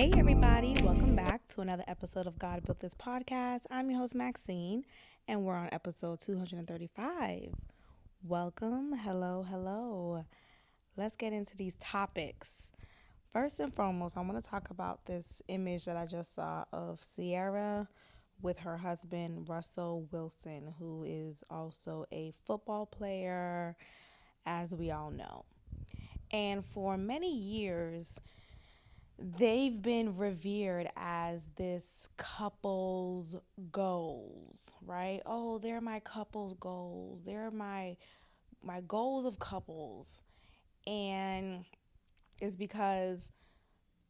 Hey, everybody, welcome back to another episode of God Built This Podcast. I'm your host, Maxine, and we're on episode 235. Welcome. Hello, hello. Let's get into these topics. First and foremost, I want to talk about this image that I just saw of Sierra with her husband, Russell Wilson, who is also a football player, as we all know. And for many years, they've been revered as this couple's goals, right? Oh, they're my couple's goals. They're my goals of couples. And it's because,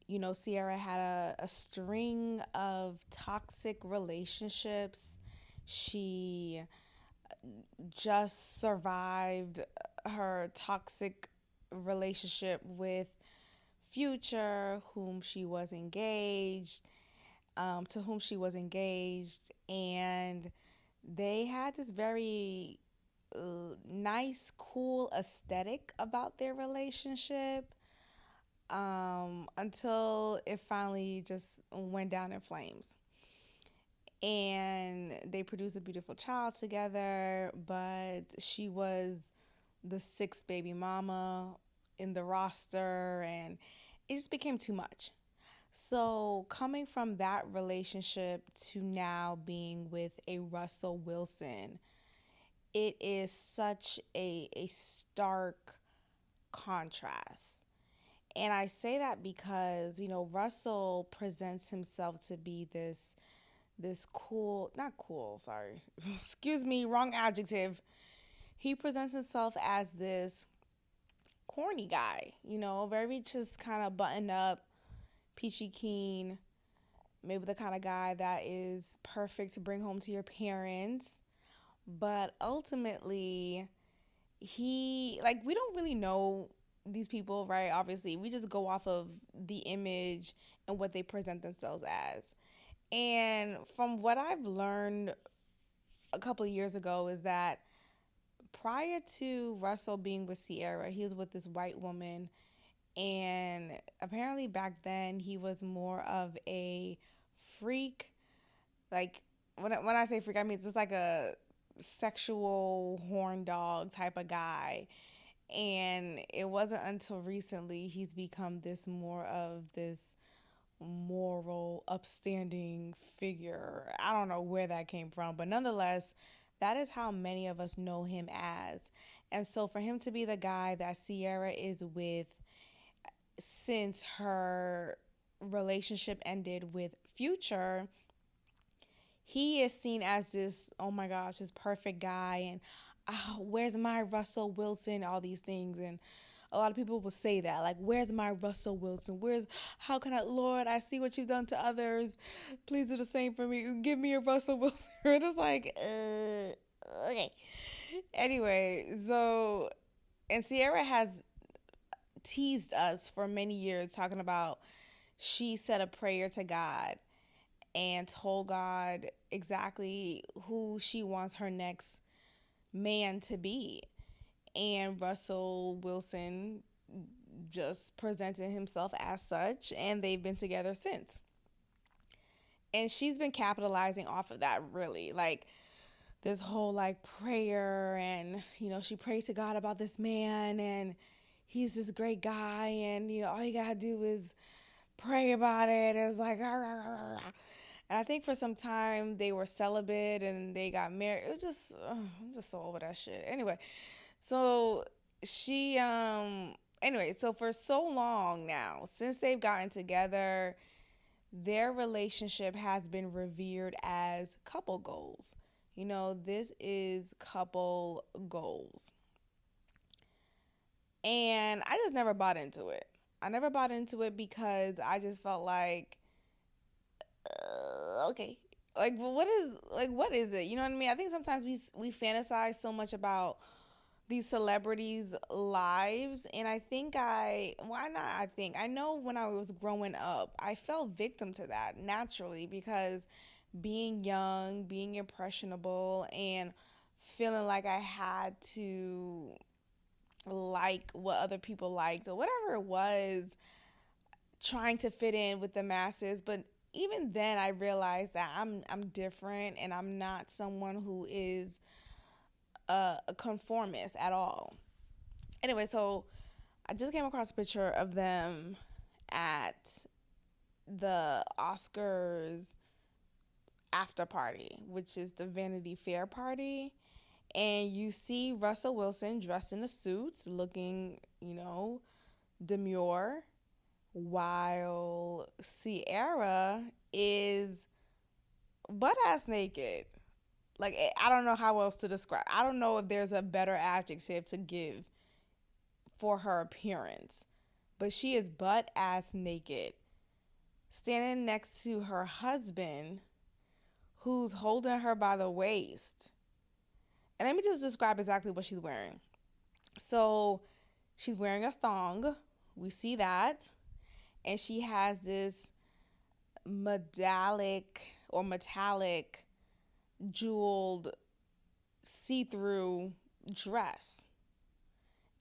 Sierra had a string of toxic relationships. She just survived her toxic relationship with Future, to whom she was engaged, and they had this very nice, cool aesthetic about their relationship until it finally just went down in flames. And they produced a beautiful child together, but she was the sixth baby mama in the roster, and it just became too much. So, coming from that relationship to now being with a Russell Wilson, it is such a stark contrast. And I say that because, Russell presents himself to be this cool, not cool, sorry. Excuse me, wrong adjective. He presents himself as this corny guy, very just kind of buttoned up, peachy keen, maybe the kind of guy that is perfect to bring home to your parents. But ultimately, we don't really know these people, right? Obviously, we just go off of the image and what they present themselves as. And from what I've learned a couple of years ago is that prior to Russell being with Sierra, he was with this white woman. And apparently back then he was more of a freak. Like when I say freak, I mean just like a sexual horn dog type of guy. And it wasn't until recently he's become this moral, upstanding figure. I don't know where that came from, but nonetheless, that is how many of us know him as. And so for him to be the guy that Sierra is with since her relationship ended with Future, he is seen as this, oh my gosh, this perfect guy, and where's my Russell Wilson, all these things. And a lot of people will say that, like, where's my Russell Wilson? How can I, Lord, I see what you've done to others. Please do the same for me. Give me a Russell Wilson. And it's like, okay. Anyway, so, and Sierra has teased us for many years talking about she said a prayer to God and told God exactly who she wants her next man to be. And Russell Wilson just presented himself as such, and they've been together since. And she's been capitalizing off of that, really. Like, this whole like prayer, and she prays to God about this man, and he's this great guy, and all you gotta do is pray about it. It's like, rah, rah, rah, rah. And I think for some time they were celibate and they got married. It was just, I'm just so over that shit. Anyway, so she, anyway, so for so long now, since they've gotten together, their relationship has been revered as couple goals. This is couple goals. And I just never bought into it. I never bought into it because I just felt like, okay, like, well, what is it? You know what I mean? I think sometimes we fantasize so much about these celebrities' lives, and I know when I was growing up, I fell victim to that naturally because being young, being impressionable, and feeling like I had to like what other people liked or whatever it was, trying to fit in with the masses. But even then, I realized that I'm different, and I'm not someone who is a conformist at all. Anyway, so I just came across a picture of them at the Oscars after party, which is the Vanity Fair party. And you see Russell Wilson dressed in a suit, looking, demure, while Sierra is butt ass naked. Like, I don't know how else to describe. I don't know if there's a better adjective to give for her appearance, but she is butt ass naked, standing next to her husband, who's holding her by the waist. And let me just describe exactly what she's wearing. So she's wearing a thong. We see that. And she has this metallic jeweled see-through dress.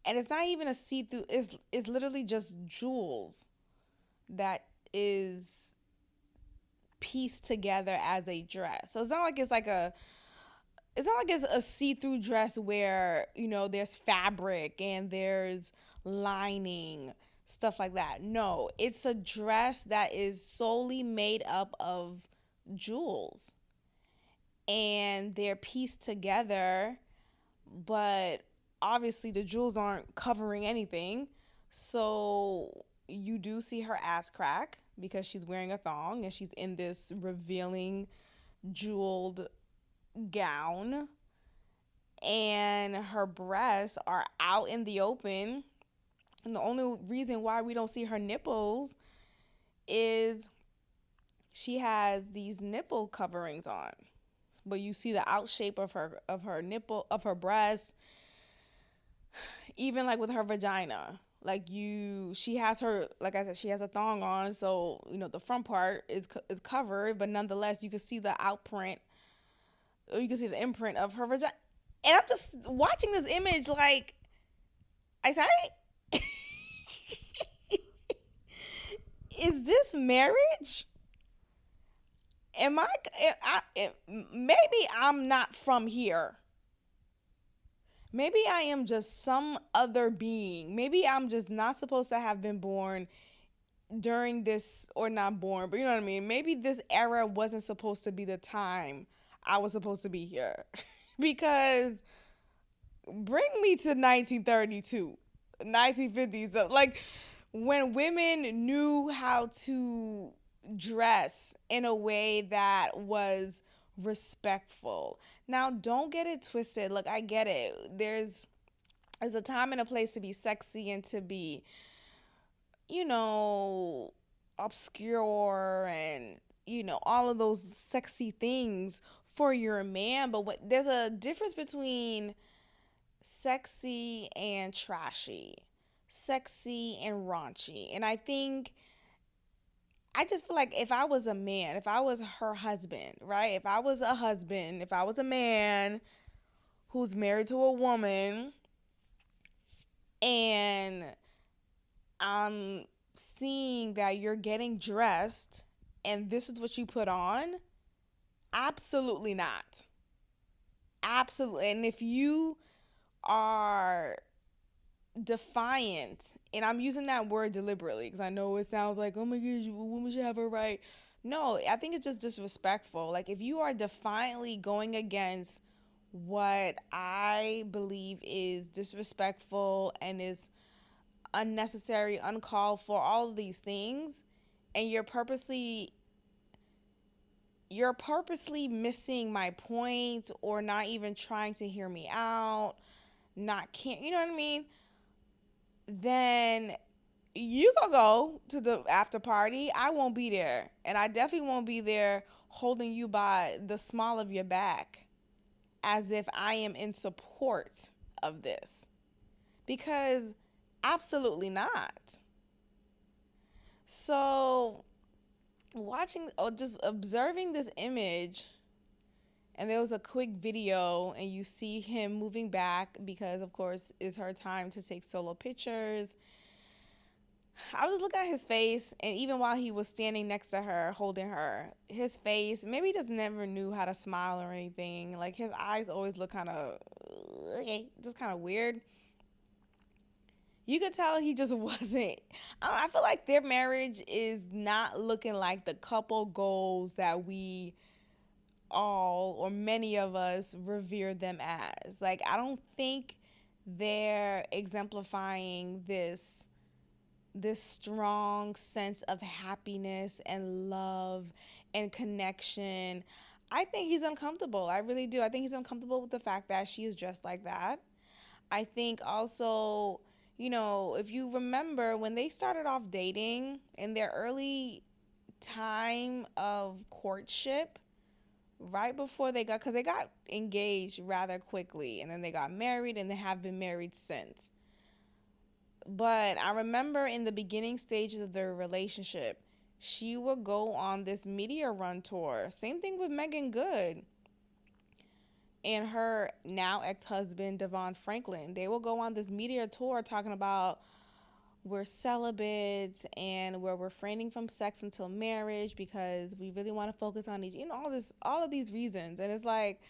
And it's not even a see-through, it's literally just jewels that is pieced together as a dress. So it's not like it's a see-through dress where, there's fabric and there's lining, stuff like that. No, it's a dress that is solely made up of jewels. And they're pieced together, but obviously the jewels aren't covering anything. So you do see her ass crack because she's wearing a thong and she's in this revealing jeweled gown, and her breasts are out in the open. And the only reason why we don't see her nipples is she has these nipple coverings on, but you see the out shape of her nipple, of her breast, even like with her vagina. Like she has her, like I said, she has a thong on, so the front part is covered, but nonetheless you can see the outprint, or you can see the imprint of her vagina. And I'm just watching this image like, I said, is this marriage? Maybe I'm not from here. Maybe I am just some other being. Maybe I'm just not supposed to have been born during this, or not born, but you know what I mean? Maybe this era wasn't supposed to be the time I was supposed to be here. Because bring me to 1932, 1950s. Like, when women knew how to dress in a way that was respectful. Now, don't get it twisted. Look, I get it. There's a time and a place to be sexy and to be, obscure and, all of those sexy things for your man. But there's a difference between sexy and trashy, sexy and raunchy. And I just feel like if I was a man, if I was her husband, right? If I was a man who's married to a woman, and I'm seeing that you're getting dressed and this is what you put on, absolutely not. Absolutely. And if you are defiant, and I'm using that word deliberately because I know it sounds like, oh my gosh, women should have a right. No, I think it's just disrespectful. Like, if you are defiantly going against what I believe is disrespectful and is unnecessary, uncalled for, all of these things, and you're purposely missing my point, or not even trying to hear me out, you know what I mean? Then you go to the after party. I won't be there. And I definitely won't be there holding you by the small of your back as if I am in support of this. Because absolutely not. So just observing this image, and there was a quick video, and you see him moving back because, of course, it's her time to take solo pictures. I was looking at his face, and even while he was standing next to her, holding her, his face, maybe he just never knew how to smile or anything. Like, his eyes always look kind of, okay, just kind of weird. You could tell he just wasn't. I feel like their marriage is not looking like the couple goals that we all, or many of us, revere them as. Like, I don't think they're exemplifying this strong sense of happiness and love and connection. I think he's uncomfortable. I really do. I think he's uncomfortable with the fact that she is dressed like that. I think also, if you remember when they started off dating in their early time of courtship, right before because they got engaged rather quickly and then they got married and they have been married since. But I remember in the beginning stages of their relationship, she would go on this media run tour. Same thing with Megan Good and her now ex-husband, Devon Franklin. They will go on this media tour talking about we're celibates and we're refraining from sex until marriage because we really want to focus on each, all of these reasons. And it's like,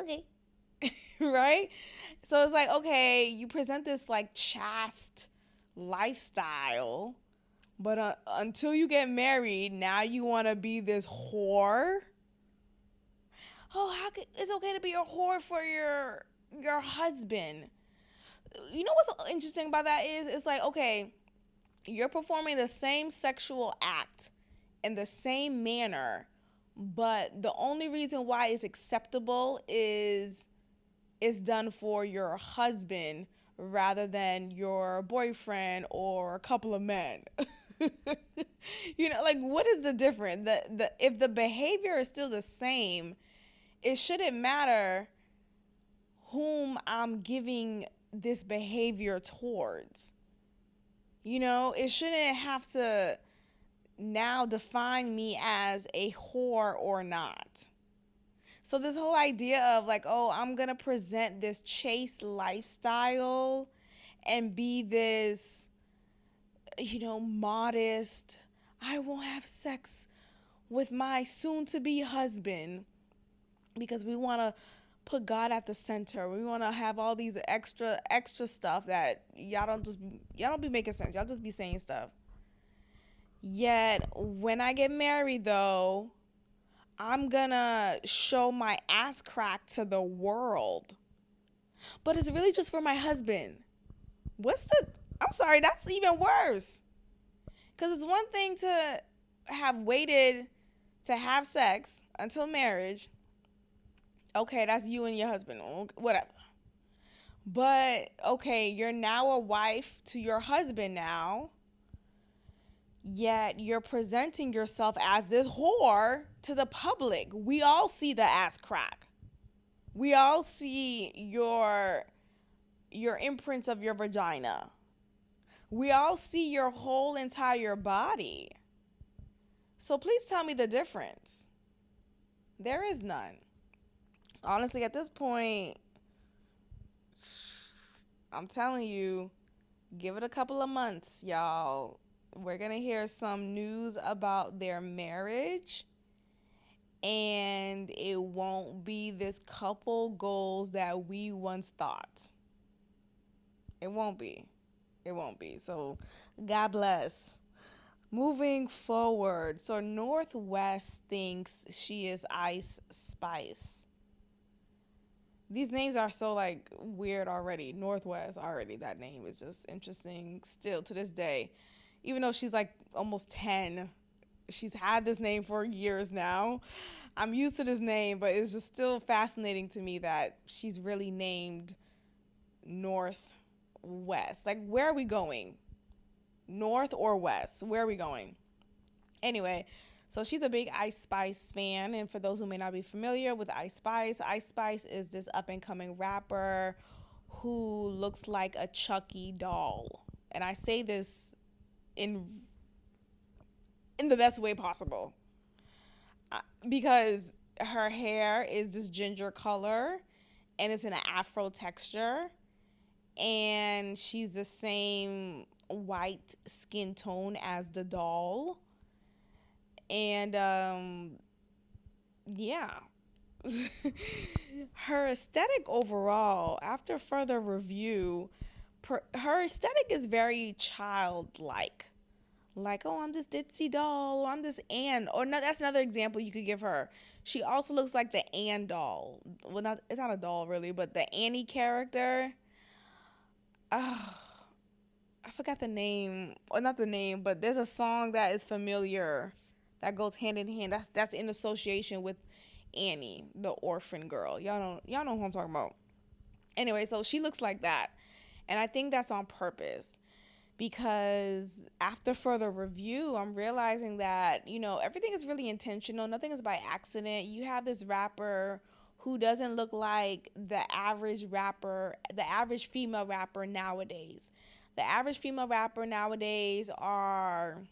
okay. Right? So it's like, okay, you present this like chaste lifestyle, but until you get married, now you want to be this whore. Oh, it's okay to be a whore for your husband? You know what's interesting about that is it's like, okay, you're performing the same sexual act in the same manner, but the only reason why it's acceptable is it's done for your husband rather than your boyfriend or a couple of men. Like, what is the difference? If the behavior is still the same, it shouldn't matter whom I'm giving this behavior towards. It shouldn't have to now define me as a whore or not. So this whole idea of like, oh, I'm going to present this chaste lifestyle and be this, modest, I won't have sex with my soon to be husband because we want to put God at the center. We want to have all these extra stuff that y'all don't be making sense. Y'all just be saying stuff. Yet when I get married though, I'm gonna show my ass crack to the world. But it's really just for my husband. I'm sorry, that's even worse. Because it's one thing to have waited to have sex until marriage. Okay, that's you and your husband, whatever. But, okay, you're now a wife to your husband now. Yet you're presenting yourself as this whore to the public. We all see the ass crack. We all see your imprints of your vagina. We all see your whole entire body. So please tell me the difference. There is none. Honestly, at this point, I'm telling you, give it a couple of months, y'all. We're going to hear some news about their marriage, and it won't be this couple goals that we once thought. It won't be. It won't be. So, God bless. Moving forward. So, Northwest thinks she is Ice Spice. These names are so like weird already. Northwest already. That name is just interesting still to this day. Even though she's like almost 10, she's had this name for years now. I'm used to this name, but it's just still fascinating to me that she's really named Northwest. Like, where are we going? North or west? Where are we going? Anyway, so she's a big Ice Spice fan. And for those who may not be familiar with Ice Spice is this up-and-coming rapper who looks like a Chucky doll. And I say this in the best way possible, because her hair is this ginger color and it's in an afro texture, and she's the same white skin tone as the doll. And yeah. Her aesthetic overall, after further review, her aesthetic is very childlike. Like, oh, I'm this ditzy doll, or I'm this Anne, or no, that's another example you could give her. She also looks like the Anne doll. Well, not it's not a doll really, but the Annie character. Oh, I forgot the name, or not the name, but there's a song that is familiar that goes hand in hand. That's in association with Annie, the orphan girl. Y'all know who I'm talking about. Anyway, so she looks like that. And I think that's on purpose because after further review, I'm realizing that, everything is really intentional. Nothing is by accident. You have this rapper who doesn't look like the average rapper, the average female rapper nowadays. The average female rapper nowadays are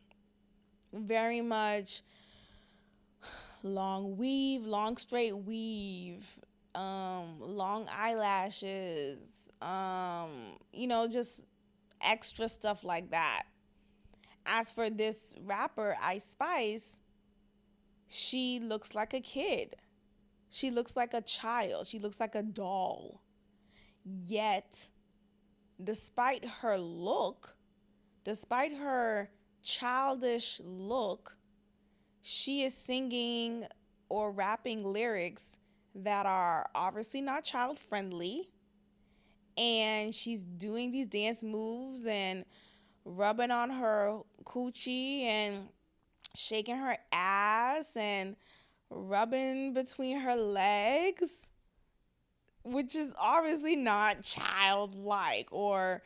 very much long weave, long straight weave, long eyelashes, just extra stuff like that. As for this rapper, Ice Spice, she looks like a kid. She looks like a child. She looks like a doll. Yet, despite her look, despite her childish look, she is singing or rapping lyrics that are obviously not child friendly. And she's doing these dance moves and rubbing on her coochie and shaking her ass and rubbing between her legs, which is obviously not childlike or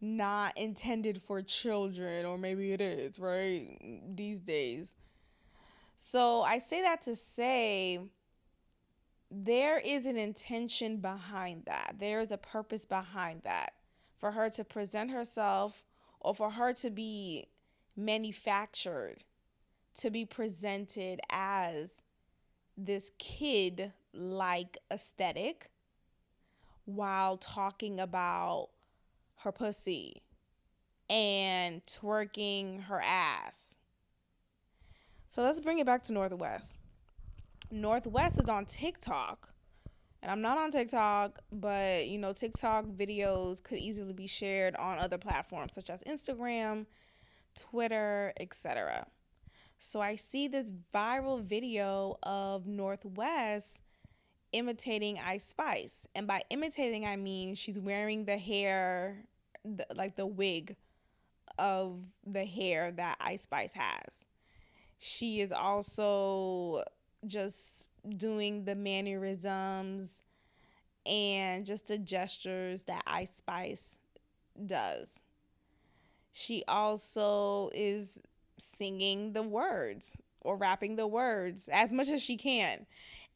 not intended for children, or maybe it is, right? These days. So I say that to say there is an intention behind that. There is a purpose behind that. For her to present herself, or for her to be manufactured, to be presented as this kid like aesthetic while talking about her pussy and twerking her ass. So let's bring it back to Northwest. Northwest is on TikTok. And I'm not on TikTok, but TikTok videos could easily be shared on other platforms such as Instagram, Twitter, etc. So I see this viral video of Northwest imitating Ice Spice. And by imitating, I mean she's wearing the hair, like the wig of the hair that Ice Spice has. She is also just doing the mannerisms and just the gestures that Ice Spice does. She also is singing the words or rapping the words as much as she can.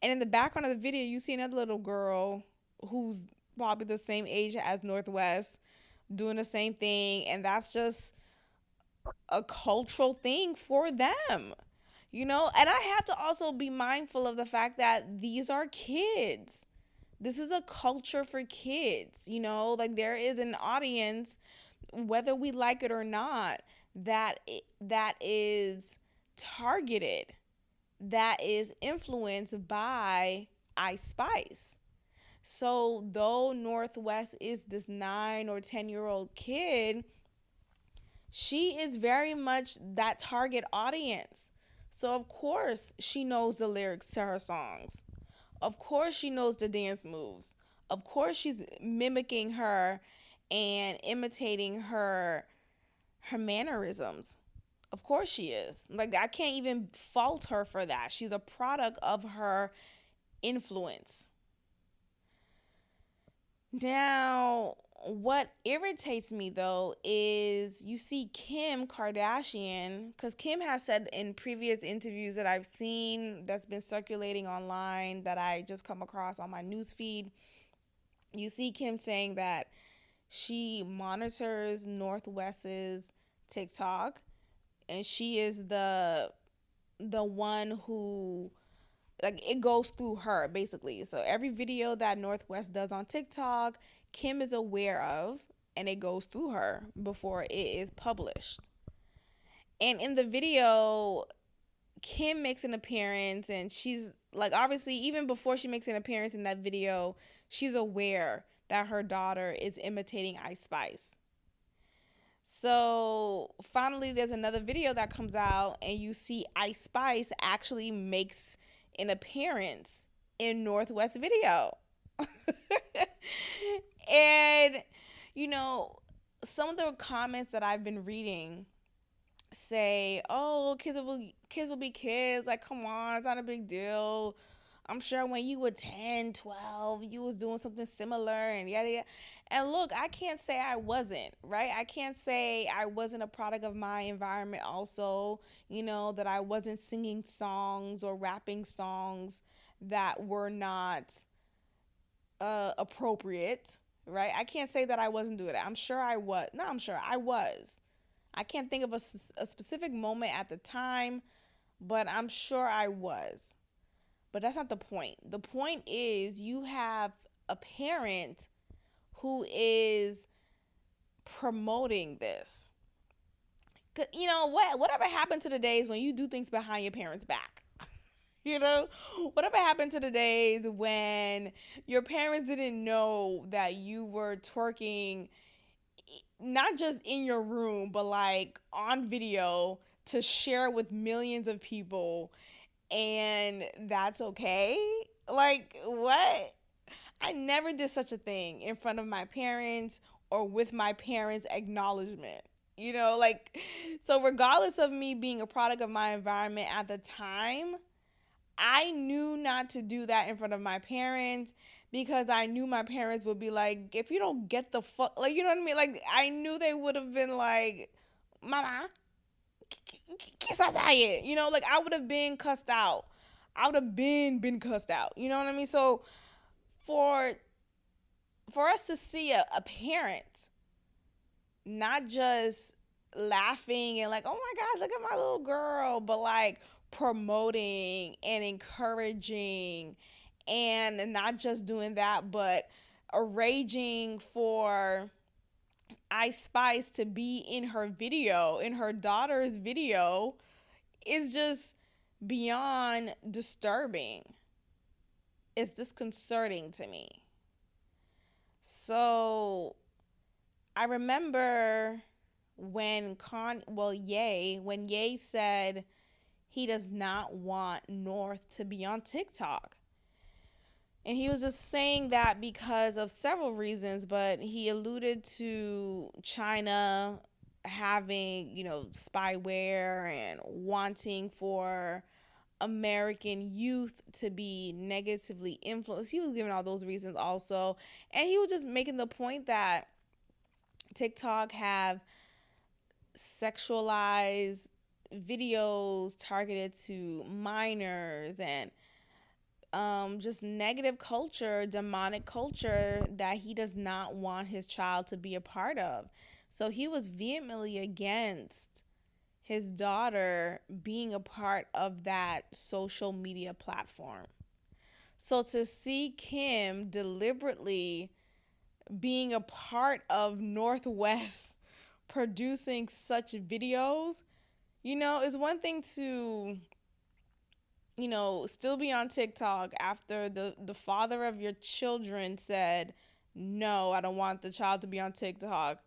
And in the background of the video, you see another little girl who's probably the same age as Northwest doing the same thing. And that's just a cultural thing for them. And I have to also be mindful of the fact that these are kids. This is a culture for kids, like there is an audience, whether we like it or not, that is targeted, that is influenced by Ice Spice. So though Northwest is this 9 or 10-year-old kid, she is very much that target audience. So of course she knows the lyrics to her songs. Of course she knows the dance moves. Of course she's mimicking her and imitating her mannerisms. Of course she is. Like, I can't even fault her for that. She's a product of her influence. Now, what irritates me though is you see Kim Kardashian, because Kim has said in previous interviews that I've seen that's been circulating online that I just come across on my news feed. You see Kim saying that she monitors Northwest's TikTok and she is the one who, like, it goes through her basically. So every video that Northwest does on TikTok, Kim is aware of, and it goes through her before it is published. And in the video, Kim makes an appearance, and she's like, obviously, even before she makes an appearance in that video, she's aware that her daughter is imitating Ice Spice. So finally, there's another video that comes out, and you see Ice Spice actually makes an appearance in Northwest video. And, you know, some of the comments that I've been reading say, "Oh, kids will be kids. Like, come on, it's not a big deal. I'm sure when you were 10, 12, you was doing something similar and yada yada." And look, I can't say I wasn't, right? I can't say I wasn't a product of my environment also, that I wasn't singing songs or rapping songs that were not appropriate, right? I can't say that I wasn't doing it. I'm sure I was. No, I'm sure I was. I can't think of a specific moment at the time, but I'm sure I was. But that's not the point. The point is you have a parent who is promoting this. Whatever happened to the days when you do things behind your parents' back? Whatever happened to the days when your parents didn't know that you were twerking, not just in your room, but like on video to share with millions of people, and that's okay? Like, what? I never did such a thing in front of my parents or with my parents' acknowledgement. So regardless of me being a product of my environment at the time, I knew not to do that in front of my parents because I knew my parents would be like, if you don't get the fuck, like, you know what I mean? Like, I knew they would have been like, Mama, kiss us out. Like, I would have been cussed out. I would have been cussed out. You know what I mean? So for us to see a parent not just laughing and like, oh my gosh, look at my little girl, but like promoting and encouraging, and not just doing that, but arranging for Ice Spice to be in her video, in her daughter's video, is just beyond disturbing. It's disconcerting to me. So I remember when Ye said he does not want North to be on TikTok. And he was just saying that because of several reasons, but he alluded to China having, spyware and wanting for American youth to be negatively influenced. He was giving all those reasons also. And he was just making the point that TikTok have sexualized videos targeted to minors and just negative culture, demonic culture that he does not want his child to be a part of. So he was vehemently against his daughter being a part of that social media platform. So to see Kim deliberately being a part of Northwest producing such videos, is one thing to still be on TikTok after the father of your children said, no, I don't want the child to be on TikTok,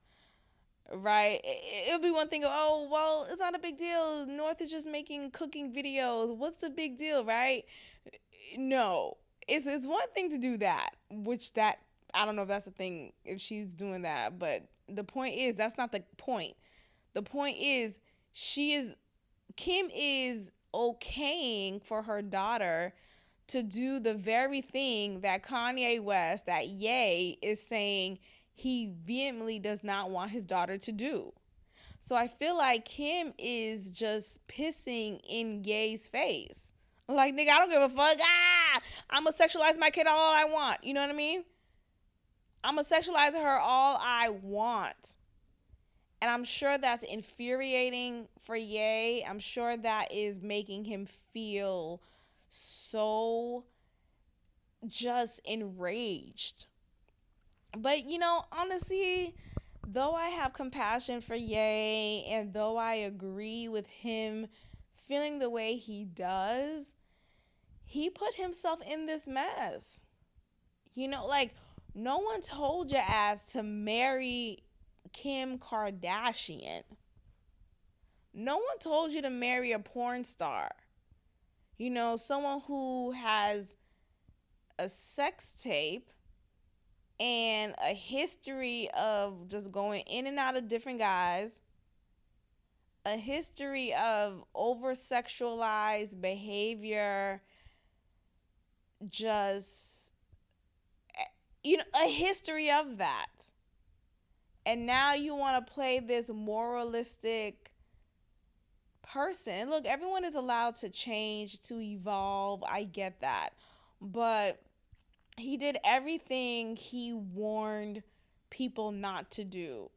right? It'll be one thing, oh, well, it's not a big deal. North is just making cooking videos. What's the big deal, right? No, it's one thing to do that, which that, I don't know if that's a thing, if she's doing that, but the point is, that's not the point. The point is, Kim is okaying for her daughter to do the very thing that Kanye West, that Ye, is saying he vehemently does not want his daughter to do. So I feel like Kim is just pissing in Ye's face. Like, nigga, I don't give a fuck. I'm going to sexualize my kid all I want. You know what I mean? I'm going to sexualize her all I want. And I'm sure that's infuriating for Ye. I'm sure that is making him feel so just enraged. But, honestly, though I have compassion for Ye and though I agree with him feeling the way he does, he put himself in this mess. Like, no one told your ass to marry Kim Kardashian. No one told you to marry a porn star. Someone who has a sex tape and a history of just going in and out of different guys, a history of over sexualized behavior, just, a history of that. And now you want to play this moralistic person. Look, everyone is allowed to change, to evolve. I get that. But he did everything he warned people not to do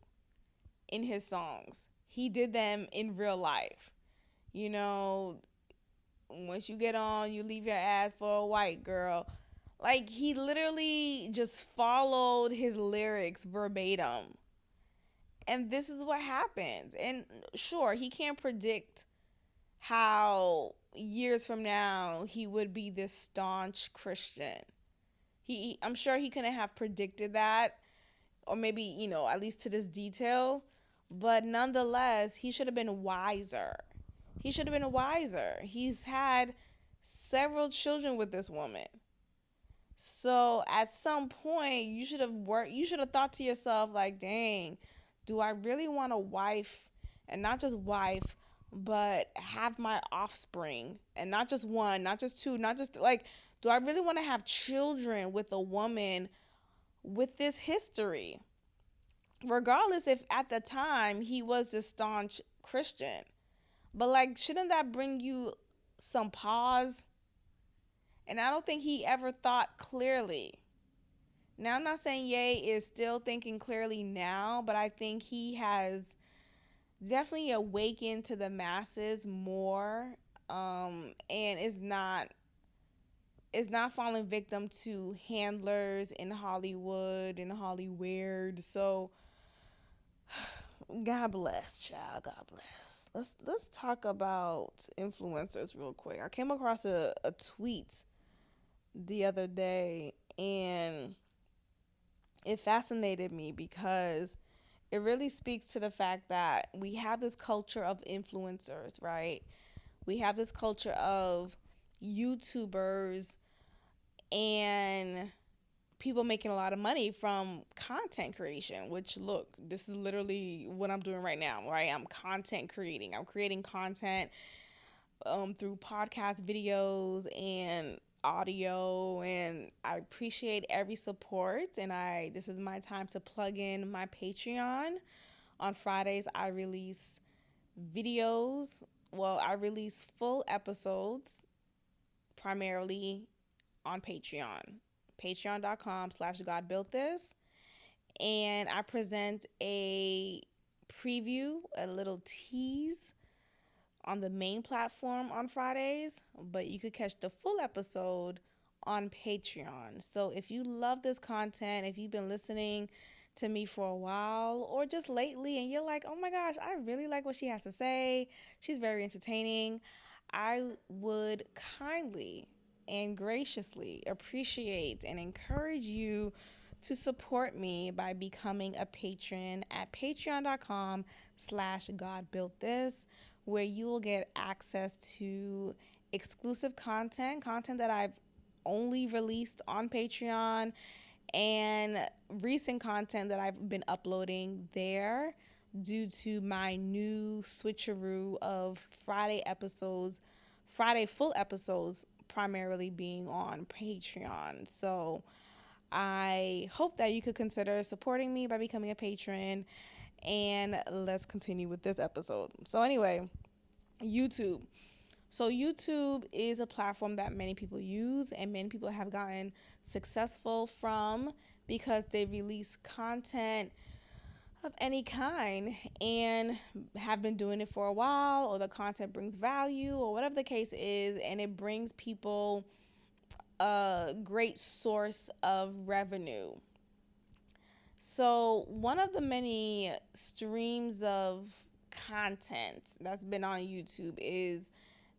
in his songs. He did them in real life. Once you get on, you leave your ass for a white girl. Like, he literally just followed his lyrics verbatim. And this is what happens. And sure, he can't predict how years from now he would be this staunch Christian. I'm sure he couldn't have predicted that, or maybe, at least to this detail. But nonetheless, he should have been wiser. He should have been wiser. He's had several children with this woman. So at some point, you should have thought to yourself, like, dang, do I really want a wife, and not just wife, but have my offspring, and not just one, not just two, not just like, do I really want to have children with a woman with this history? Regardless if at the time he was a staunch Christian. But like, shouldn't that bring you some pause? And I don't think he ever thought clearly. Now, I'm not saying Ye is still thinking clearly now, but I think he has definitely awakened to the masses more, and is not falling victim to handlers in Hollywood and Hollyweird. So God bless, child. God bless. Let's talk about influencers real quick. I came across a tweet the other day, and it fascinated me because it really speaks to the fact that we have this culture of influencers, right? We have this culture of YouTubers and people making a lot of money from content creation, which, look, this is literally what I'm doing right now, right? I'm content creating. I'm creating content through podcast videos and audio, and I appreciate every support. And this is my time to plug in my Patreon. On Fridays, I release videos. Well, I release full episodes primarily on Patreon. Patreon.com/GodBuiltThis. And I present a preview, a little tease on the main platform on Fridays, but you could catch the full episode on Patreon. So if you love this content, if you've been listening to me for a while or just lately and you're like, oh my gosh, I really like what she has to say, she's very entertaining, I would kindly and graciously appreciate and encourage you to support me by becoming a patron at patreon.com/GodBuiltThis, where you will get access to exclusive content that I've only released on Patreon, and recent content that I've been uploading there due to my new switcheroo of Friday full episodes primarily being on Patreon. So I hope that you could consider supporting me by becoming a patron, and let's continue with this episode. So anyway, YouTube. So YouTube is a platform that many people use and many people have gotten successful from because they release content of any kind and have been doing it for a while, or the content brings value or whatever the case is, and it brings people a great source of revenue. So, one of the many streams of content that's been on YouTube is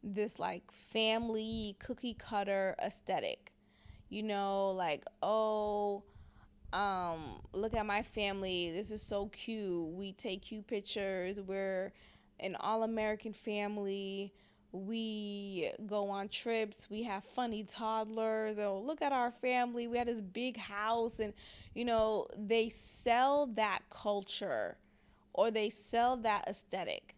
this like family cookie cutter aesthetic. Like, oh, look at my family. This is so cute. We take cute pictures. We're an all American family. We go on trips. We have funny toddlers. Oh, look at our family. We had this big house. And, they sell that culture or they sell that aesthetic.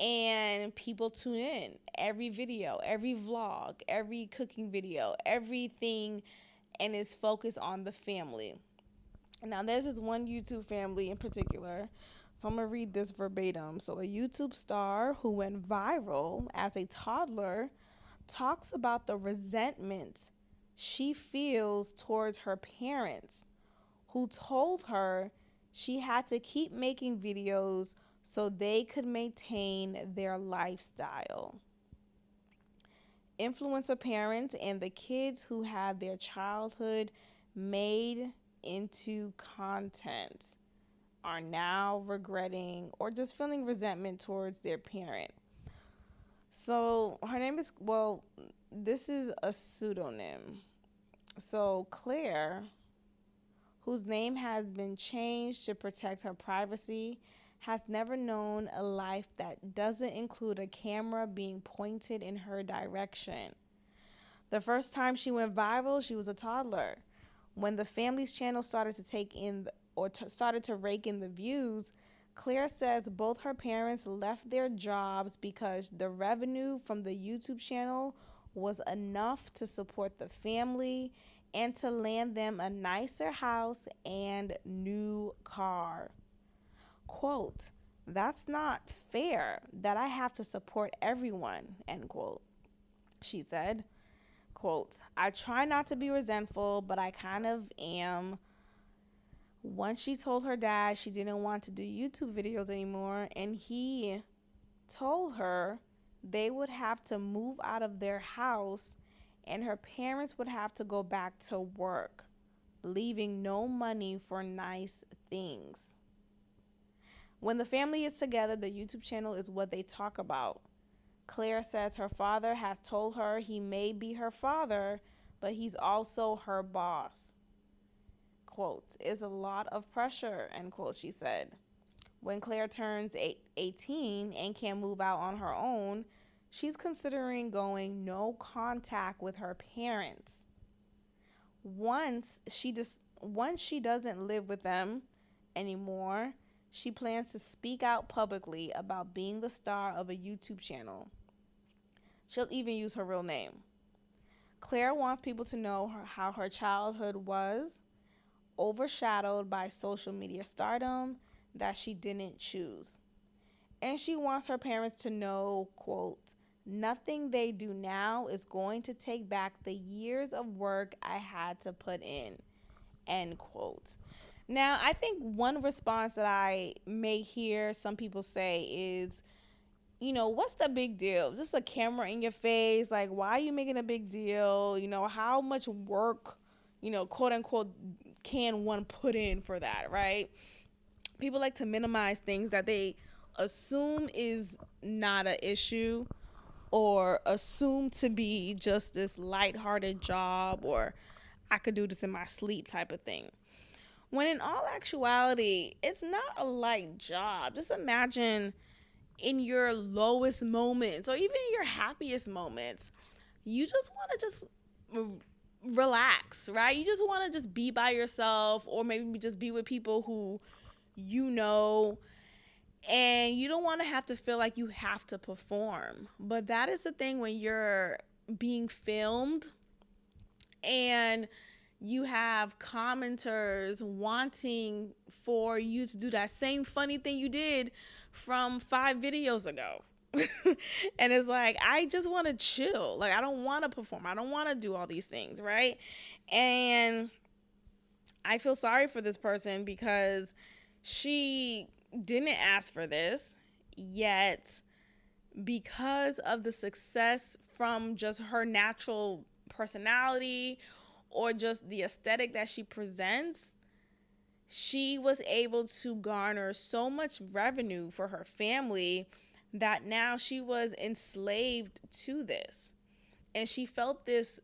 And people tune in every video, every vlog, every cooking video, everything, and is focused on the family. Now, there's this one YouTube family in particular. So I'm going to read this verbatim. So, a YouTube star who went viral as a toddler talks about the resentment she feels towards her parents, who told her she had to keep making videos so they could maintain their lifestyle. Influencer parents and the kids who had their childhood made into content are now regretting or just feeling resentment towards their parent. So her name is, this is a pseudonym. So Claire, whose name has been changed to protect her privacy, has never known a life that doesn't include a camera being pointed in her direction. The first time she went viral, she was a toddler. When the family's channel started to take in started to rake in the views, Claire says both her parents left their jobs because the revenue from the YouTube channel was enough to support the family and to land them a nicer house and new car. Quote, "That's not fair that I have to support everyone," end quote. She said, quote, "I try not to be resentful, but I kind of am." Once she told her dad she didn't want to do YouTube videos anymore, and he told her they would have to move out of their house and her parents would have to go back to work, leaving no money for nice things. When the family is together, the YouTube channel is what they talk about. Claire says her father has told her he may be her father, but he's also her boss. Quote, "It's a lot of pressure," end quote, she said. When Claire turns 18 and can move out on her own, she's considering going no contact with her parents. Once she doesn't live with them anymore, she plans to speak out publicly about being the star of a YouTube channel. She'll even use her real name. Claire wants people to know how her childhood was overshadowed by social media stardom that she didn't choose. And she wants her parents to know, quote, "Nothing they do now is going to take back the years of work I had to put in," end quote. Now, I think one response that I may hear some people say is, what's the big deal? Just a camera in your face. Like, why are you making a big deal? How much work, quote unquote, can one put in for that, right? People like to minimize things that they assume is not an issue or assume to be just this lighthearted job or I could do this in my sleep type of thing. When in all actuality, it's not a light job. Just imagine in your lowest moments or even your happiest moments, you just want to just relax, right? You just want to just be by yourself or maybe just be with people who and you don't want to have to feel like you have to perform. But that is the thing when you're being filmed and you have commenters wanting for you to do that same funny thing you did from 5 videos ago. And it's like, I just want to chill. Like, I don't want to perform. I don't want to do all these things, right? And I feel sorry for this person because she didn't ask for this, yet because of the success from just her natural personality or just the aesthetic that she presents, she was able to garner so much revenue for her family that now she was enslaved to this. And she felt this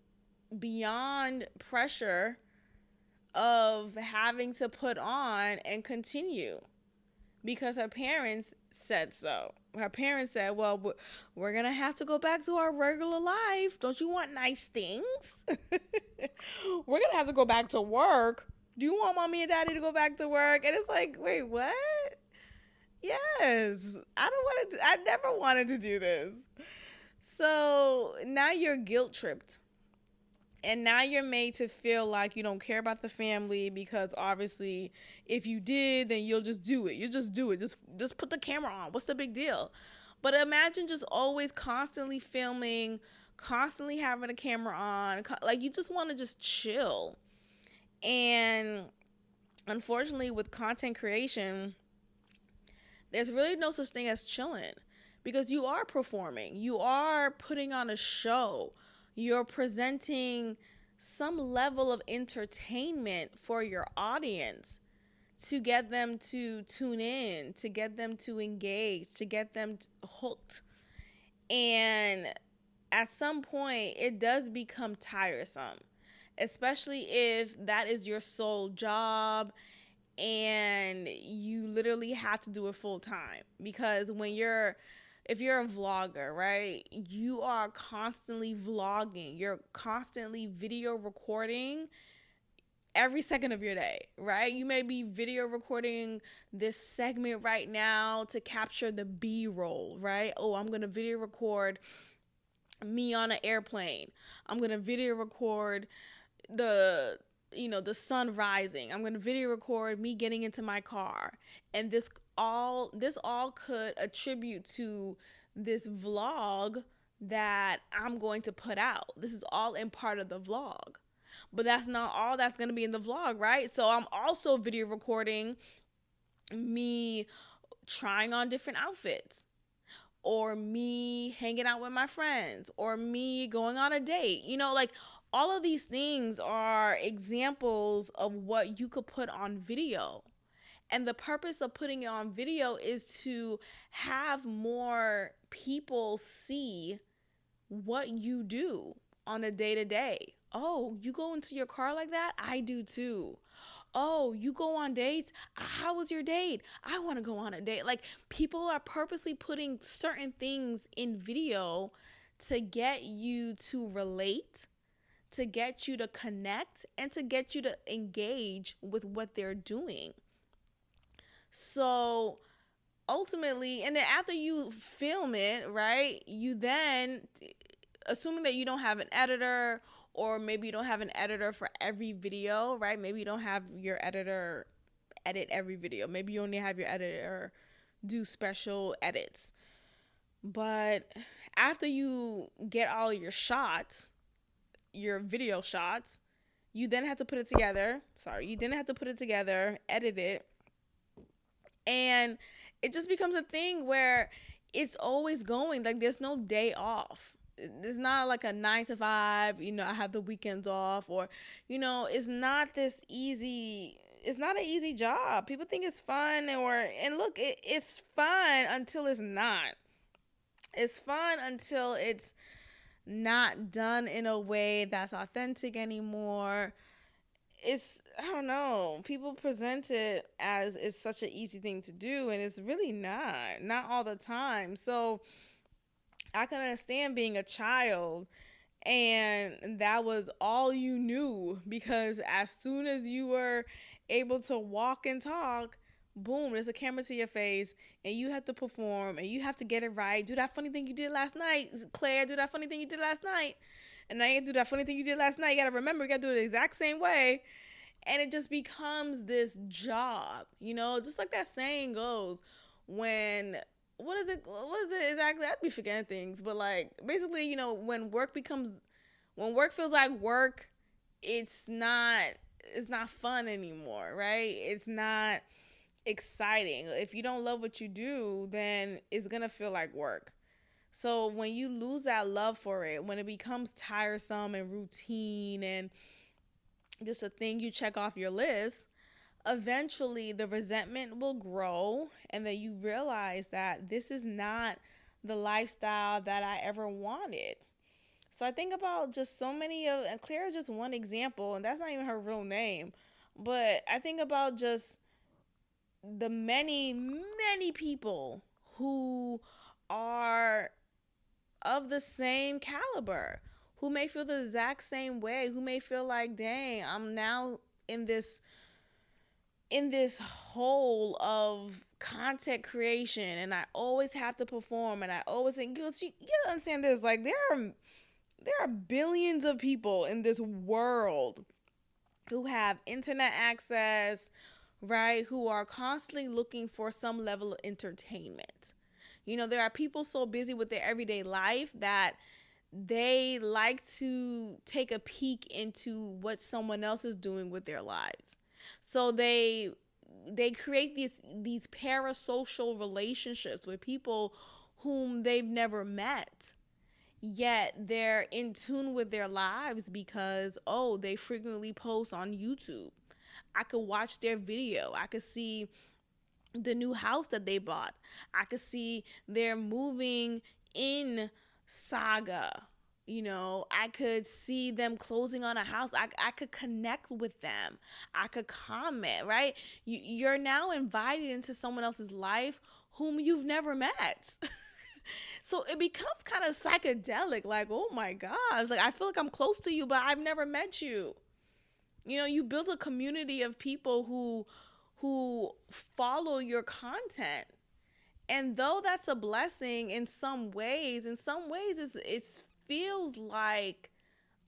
beyond pressure of having to put on and continue because her parents said so. Her parents said, well, we're going to have to go back to our regular life. Don't you want nice things? We're going to have to go back to work. Do you want mommy and daddy to go back to work? And it's like, wait, what? Yes. I never wanted to do this. So now you're guilt tripped. And now you're made to feel like you don't care about the family because obviously if you did, then you'll just do it. You just do it. Just put the camera on. What's the big deal? But imagine just always constantly filming, constantly having a camera on. Like you just want to just chill. And unfortunately with content creation, there's really no such thing as chilling because you are performing. You are putting on a show. You're presenting some level of entertainment for your audience to get them to tune in, to get them to engage, to get them hooked. And at some point, it does become tiresome, especially if that is your sole job and you literally have to do it full time. Because if you're a vlogger, right, you are constantly vlogging. You're constantly video recording every second of your day, right? You may be video recording this segment right now to capture the B-roll, right? Oh, I'm going to video record me on an airplane. I'm going to video record the sun rising. I'm going to video record me getting into my car. And this all could attribute to this vlog that I'm going to put out. This is all in part of the vlog. But that's not all that's going to be in the vlog, right? So I'm also video recording me trying on different outfits, or me hanging out with my friends, or me going on a date. Like all of these things are examples of what you could put on video. And the purpose of putting it on video is to have more people see what you do on a day-to-day. Oh, you go into your car like that? I do too. Oh, you go on dates? How was your date? I want to go on a date. Like people are purposely putting certain things in video to get you to relate, to get you to connect, and to get you to engage with what they're doing. So ultimately, and then after you film it, right, you then, assuming that you don't have an editor, or maybe you don't have an editor for every video, right? Maybe you don't have your editor edit every video. Maybe you only have your editor do special edits. But after you get all your shots, your video shots, you then have to put it together. Edit it. And it just becomes a thing where it's always going. Like there's no day off. It's not like a 9 to 5, I have the weekends off, or, it's not this easy. It's not an easy job. People think it's fun, and look, it's fun until it's not. It's fun until it's not done in a way that's authentic anymore. I don't know. People present it as it's such an easy thing to do, and it's really not all the time. So I can understand being a child and that was all you knew, because as soon as you were able to walk and talk, boom, there's a camera to your face and you have to perform and you have to get it right. Do that funny thing you did last night, Claire. Do that funny thing you did last night. And now you gotta do that funny thing you did last night. You gotta remember, you gotta do it the exact same way. And it just becomes this job, just like that saying goes, when, what is it exactly? I'd be forgetting things, but like basically, when work feels like work, it's not fun anymore, right? It's not exciting. If you don't love what you do, then it's gonna feel like work. So when you lose that love for it, when it becomes tiresome and routine and just a thing you check off your list, eventually the resentment will grow, and then you realize that this is not the lifestyle that I ever wanted. So I think about just so many of, and Claire is just one example, and that's not even her real name. But I think about just the many, many people who are of the same caliber, who may feel the exact same way, who may feel like, dang, I'm now in this hole of content creation, and I always have to perform, and I always think, you gotta understand this, like there are billions of people in this world who have internet access, right? Who are constantly looking for some level of entertainment. There are people so busy with their everyday life that they like to take a peek into what someone else is doing with their lives. So they create these parasocial relationships with people whom they've never met, yet they're in tune with their lives because, oh, they frequently post on YouTube. I could watch their video. I could see the new house that they bought. I could see their moving in saga. I could see them closing on a house. I could connect with them. I could comment, right? You're now invited into someone else's life whom you've never met. So it becomes kind of psychedelic, like, oh my gosh, like I feel like I'm close to you, but I've never met you. You build a community of people who follow your content. And though that's a blessing in some ways, it feels like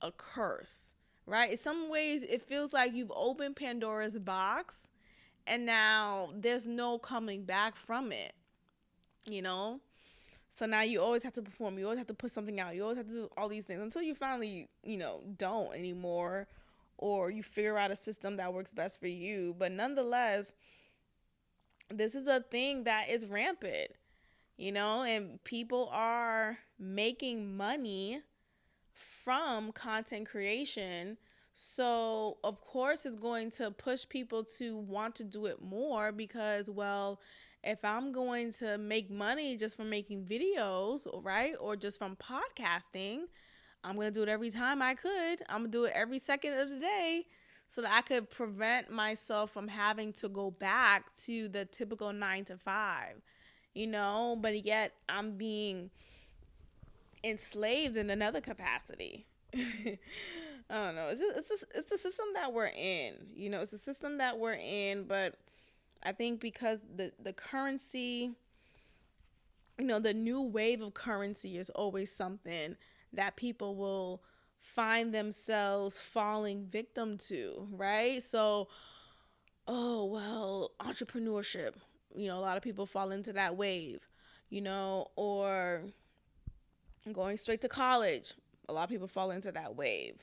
a curse, right? In some ways, it feels like you've opened Pandora's box and now there's no coming back from it, you know? So now you always have to perform. You always have to put something out. You always have to do all these things until you finally, don't anymore, or you figure out a system that works best for you. But nonetheless, this is a thing that is rampant, and people are making money from content creation. So, of course, it's going to push people to want to do it more because, well, if I'm going to make money just from making videos, right, or just from podcasting, I'm going to do it every time I could. I'm going to do it every second of the day so that I could prevent myself from having to go back to the typical 9 to 5, but yet I'm being enslaved in another capacity. I don't know. It's the system that we're in. It's a system that we're in, but I think because the currency, the new wave of currency is always something that people will find themselves falling victim to, right? So, oh, well, entrepreneurship, a lot of people fall into that wave, or going straight to college. A lot of people fall into that wave.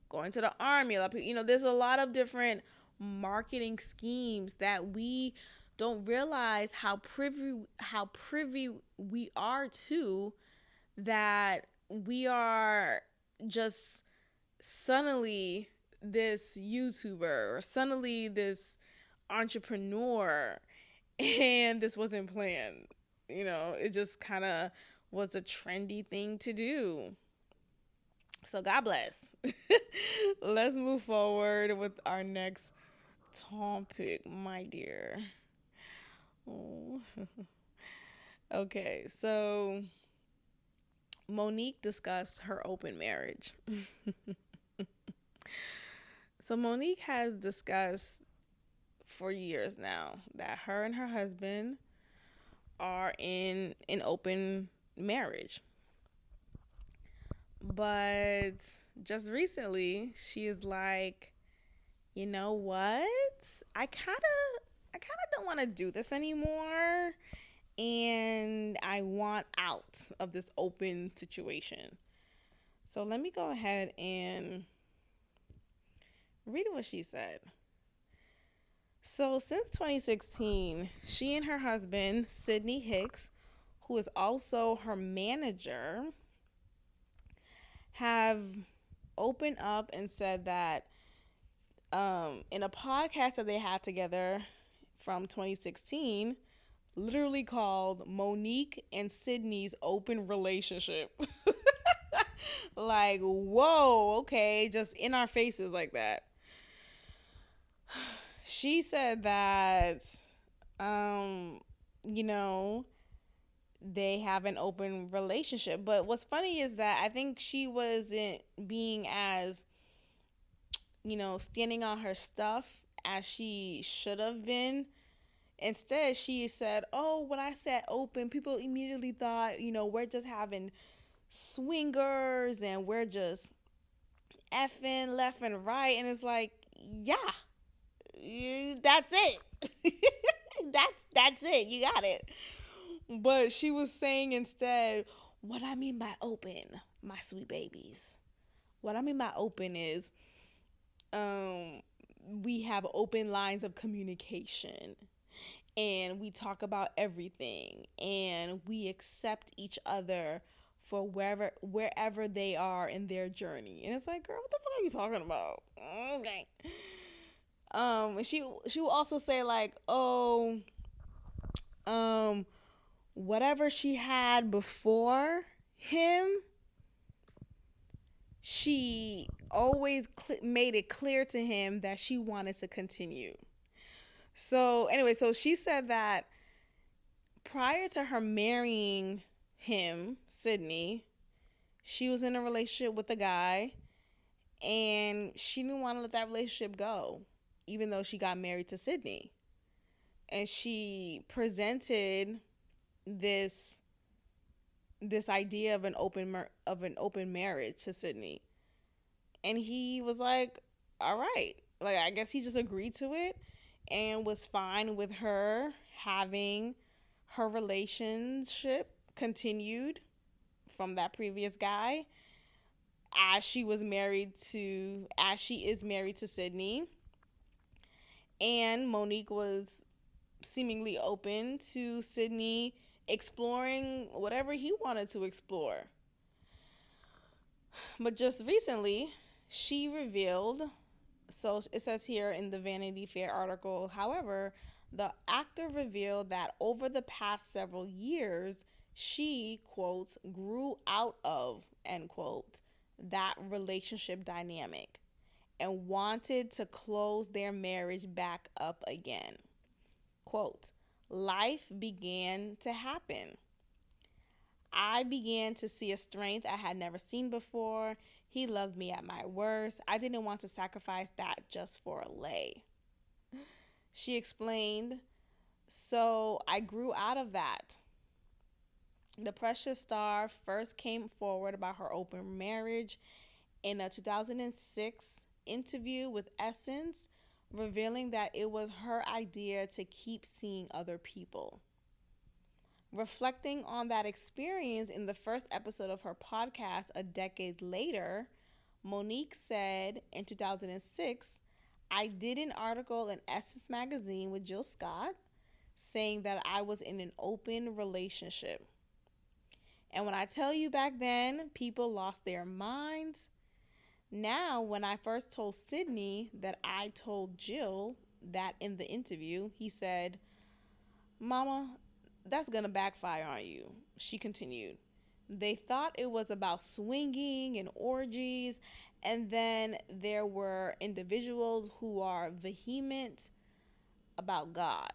Going to the army, a lot of people, there's a lot of different marketing schemes that we don't realize how privy we are to, that we are just suddenly this YouTuber or suddenly this entrepreneur, and this wasn't planned. It just kind of was a trendy thing to do. So God bless. Let's move forward with our next topic, my dear. Oh. Okay, so Monique discussed her open marriage. So Monique has discussed for years now that her and her husband are in an open marriage. But just recently, she is like, you know what? I kind of don't want to do this anymore, and I want out of this open situation. So let me go ahead and read what she said. So since 2016, she and her husband, Sydney Hicks, who is also her manager, have opened up and said that In a podcast that they had together from 2016, literally called Monique and Sydney's Open Relationship. Like, whoa, okay, just in our faces like that. She said that, um, you know, they have an open relationship. But what's funny is that I think she wasn't being as, standing on her stuff as she should have been. Instead, she said, "Oh, when I said open, people immediately thought, we're just having swingers and we're just effing left and right." And it's like, yeah, that's it. That's it. You got it. But she was saying instead, what I mean by open, my sweet babies. What I mean by open is, um, we have open lines of communication, and we talk about everything, and we accept each other for wherever they are in their journey. And it's like, girl, what the fuck are you talking about? Okay. She will also say like, oh, um, whatever she had before him, she always made it clear to him that she wanted to continue. So anyway, so she said that prior to her marrying him, Sydney, she was in a relationship with a guy, and she didn't want to let that relationship go, even though she got married to Sydney. And she presented this idea of an open marriage to Sydney, and he was like, "All right," like I guess he just agreed to it and was fine with her having her relationship continued from that previous guy as she is married to Sydney. And Monique was seemingly open to Sydney exploring whatever he wanted to explore. But just recently, she revealed, so it says here in the Vanity Fair article, however, the actor revealed that over the past several years, she, quote, grew out of, end quote, that relationship dynamic and wanted to close their marriage back up again. Quote, life began to happen. I began to see a strength I had never seen before. He loved me at my worst. I didn't want to sacrifice that just for a lay. She explained, so I grew out of that. The Precious Star first came forward about her open marriage in a 2006 interview with Essence, revealing that it was her idea to keep seeing other people. Reflecting on that experience in the first episode of her podcast a decade later, Monique said in 2006, I did an article in Essence magazine with Jill Scott saying that I was in an open relationship. And when I tell you back then, people lost their minds. Now, when I first told Sydney that I told Jill that in the interview, he said, Mama, that's going to backfire on you. She continued. They thought it was about swinging and orgies, and then there were individuals who are vehement about God,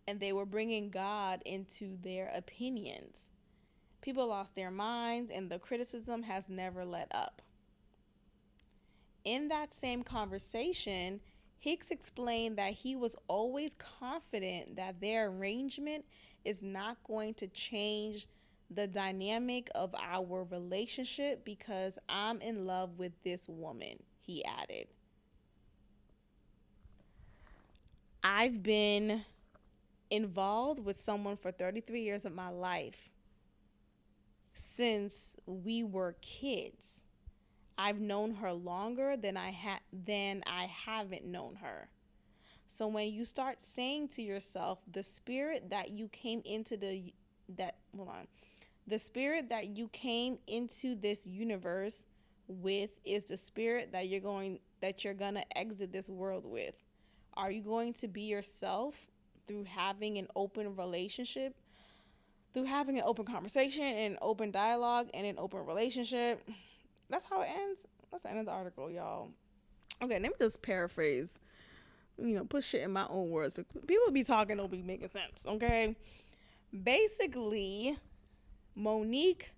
and they were bringing God into their opinions. People lost their minds, and the criticism has never let up. In that same conversation, Hicks explained that he was always confident that their arrangement is not going to change the dynamic of our relationship because I'm in love with this woman, he added. I've been involved with someone for 33 years of my life since we were kids. I've known her longer than I haven't known her. So when you start saying to yourself, the spirit that you came into this universe with is the spirit that you're going that you're going to exit this world with? Are you going to be yourself through having an open relationship, through having an open conversation and open dialogue and an open relationship? That's how it ends. That's the end of the article, y'all. Okay, let me just paraphrase, put shit in my own words. But people be talking, don't be making sense, okay? Basically, Monique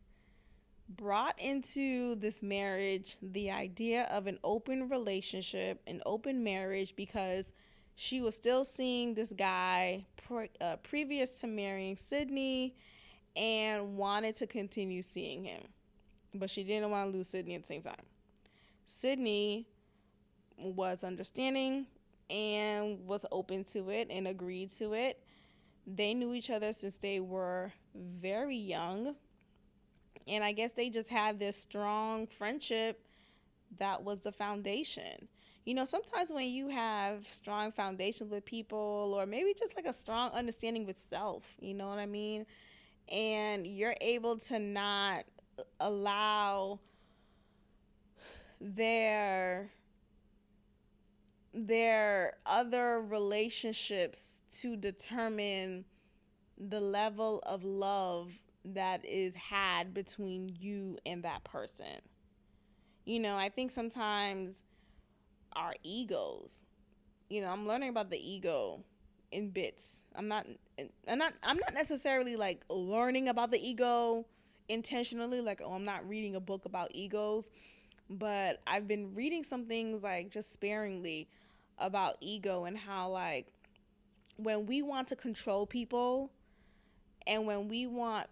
brought into this marriage the idea of an open relationship, an open marriage, because she was still seeing this guy previous to marrying Sydney and wanted to continue seeing him. But she didn't want to lose Sydney at the same time. Sydney was understanding and was open to it and agreed to it. They knew each other since they were very young. And I guess they just had this strong friendship that was the foundation. Sometimes when you have strong foundations with people, or maybe just like a strong understanding with self, you know what I mean? And you're able to not allow their other relationships to determine the level of love that is had between you and that person. I think sometimes our egos, I'm learning about the ego in bits. I'm not necessarily like learning about the ego intentionally, like, I'm not reading a book about egos, but I've been reading some things, like, just sparingly about ego, and how, like, when we want to control people and when we want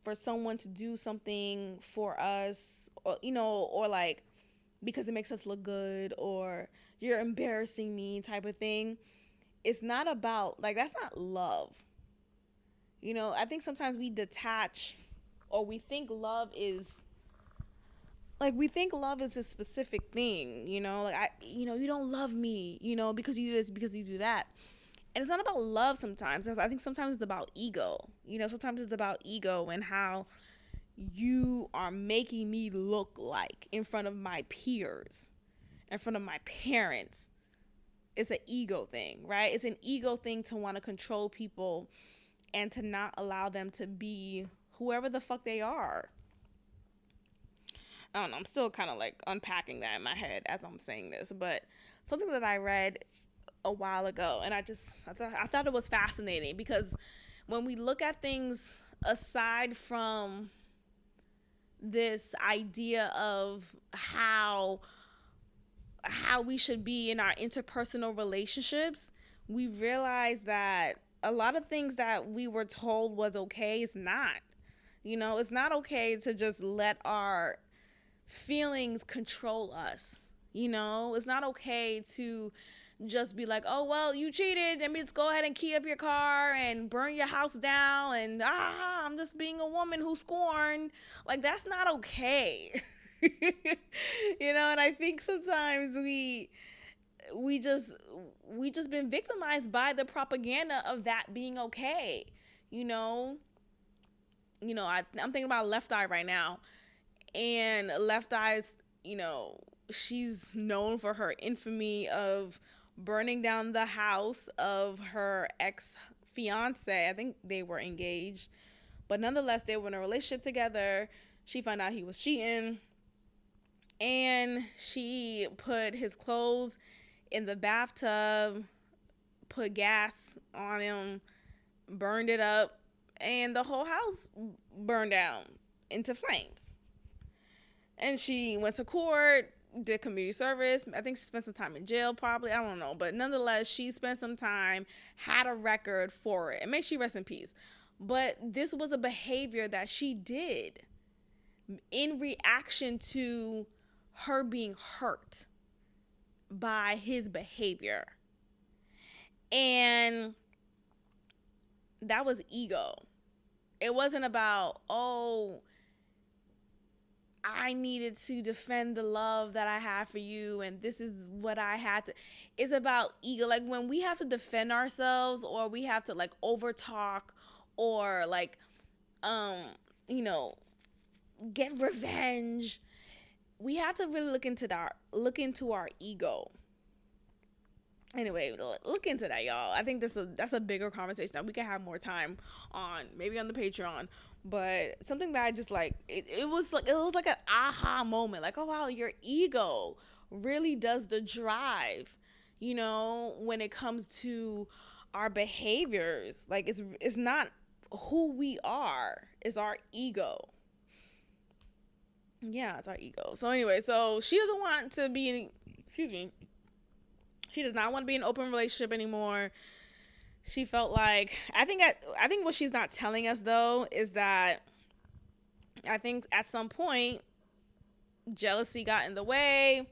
for someone to do something for us, or like because it makes us look good, or you're embarrassing me type of thing, it's not about, like, that's not love. I think sometimes we detach, or we think love is a specific thing, like, you don't love me, because you do this, because you do that. And it's not about love sometimes. I think sometimes it's about ego. Sometimes it's about ego and how you are making me look like in front of my peers, in front of my parents. It's an ego thing, right? It's an ego thing to want to control people and to not allow them to be whoever the fuck they are. I don't know. I'm still kind of like unpacking that in my head as I'm saying this, but something that I read a while ago, and I thought it was fascinating, because when we look at things aside from this idea of how we should be in our interpersonal relationships, we realize that a lot of things that we were told was okay is not. It's not okay to just let our feelings control us. It's not okay to just be like, oh, well, you cheated, let me just go ahead and key up your car and burn your house down, and I'm just being a woman who's scorned. Like, that's not okay. And I think sometimes we just been victimized by the propaganda of that being okay. I'm thinking about Left Eye right now, and Left Eye's, she's known for her infamy of burning down the house of her ex-fiance. I think they were engaged, but nonetheless, they were in a relationship together. She found out he was cheating, and she put his clothes in the bathtub, put gas on him, burned it up, and the whole house burned down into flames. And she went to court, did community service. I think she spent some time in jail, probably. I don't know. But nonetheless, she spent some time, had a record for it. And may she rest in peace. But this was a behavior that she did in reaction to her being hurt by his behavior. And that was ego. It wasn't about, oh, I needed to defend the love that I have for you, and this is what I had to. It's about ego. Like, when we have to defend ourselves, or we have to like over talk, or like get revenge, we have to really look into our ego. Anyway, look into that, y'all. I think that's a bigger conversation that we can have more time on, maybe on the Patreon. But something that I just like, it was like an aha moment. Like, oh wow, your ego really does the drive. When it comes to our behaviors, like it's not who we are, it's our ego. Yeah, it's our ego. So anyway, so she doesn't want to be, excuse me, she does not want to be in an open relationship anymore. She felt like, I think what she's not telling us though is that I think at some point jealousy got in the way,